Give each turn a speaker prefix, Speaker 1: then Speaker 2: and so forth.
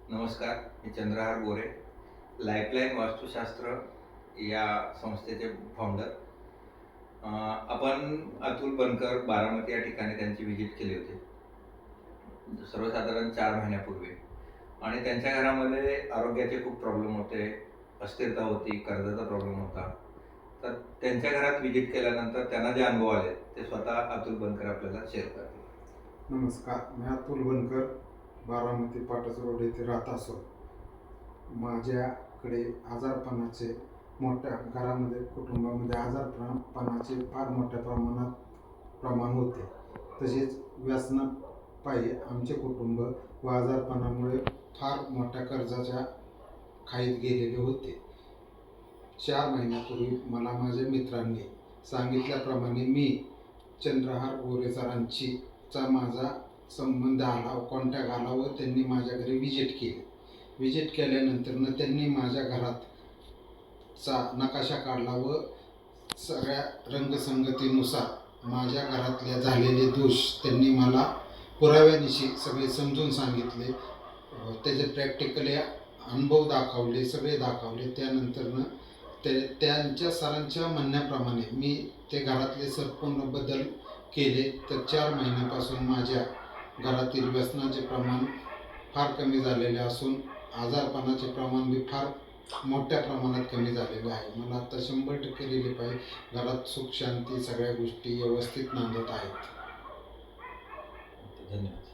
Speaker 1: नमस्कार, मी चंद्रहार गोरे, लाईफलाईन वास्तुशास्त्र या संस्थेचे फाउंडर. आपण अतुल बनकर बारामती या ठिकाणी त्यांची व्हिजिट केली होती सर्वसाधारण 4 महिन्यापूर्वी. आणि त्यांच्या घरामध्ये आरोग्याचे खूप प्रॉब्लेम होते, अस्थिरता होती, कर्जाचा प्रॉब्लेम होता. तर त्यांच्या घरात व्हिजिट केल्यानंतर त्यांना जे अनुभव आले ते स्वतः अतुल बनकर आपल्याला शेअर करतील.
Speaker 2: नमस्कार, मी अतुल बनकर, बारामती पाटस रोड येथे राहत असो. माझ्याकडे आजारपणाचे मोठ्या घरामध्ये कुटुंबामध्ये आजारपणाचे फार मोठ्या प्रमाण होते. तसेच व्यसनापायी आमचे कुटुंब व आजारपणामुळे फार मोठ्या कर्जाच्या खाईत गेलेले होते. 4 महिन्यापूर्वी मला माझ्या मित्रांनी सांगितल्याप्रमाणे मी चंद्रहार गोरे सरांचा माझा संबंध आला, कॉन्टॅक्ट आला व त्यांनी माझ्या घरी व्हिजिट केली. व्हिजिट केल्यानंतर त्यांनी माझ्या घराचा नकाशा काढला व सगळ्या रंगसंगतीनुसार माझ्या घरातल्या झालेले दोष त्यांनी मला पुराव्यानिशी सगळे समजून सांगितले. त्याचे प्रॅक्टिकली अनुभव दाखवले, सगळे दाखवले. त्यानंतरनं त्यांच्या सरांच्या म्हणण्याप्रमाणे मी ते घरातले संपूर्ण बदल केले. तर 4 महिन्यापासून माझ्या घरातील व्यसनाचे प्रमाण फार कमी झालेले असून आजारपणाचे प्रमाण बी फार मोठ्या प्रमाणात कमी झालेले आहे. मला आता 100% रिलीफ आहे. घरात सुख शांती सगळ्या गोष्टी व्यवस्थित नांदत आहेत.
Speaker 1: धन्यवाद.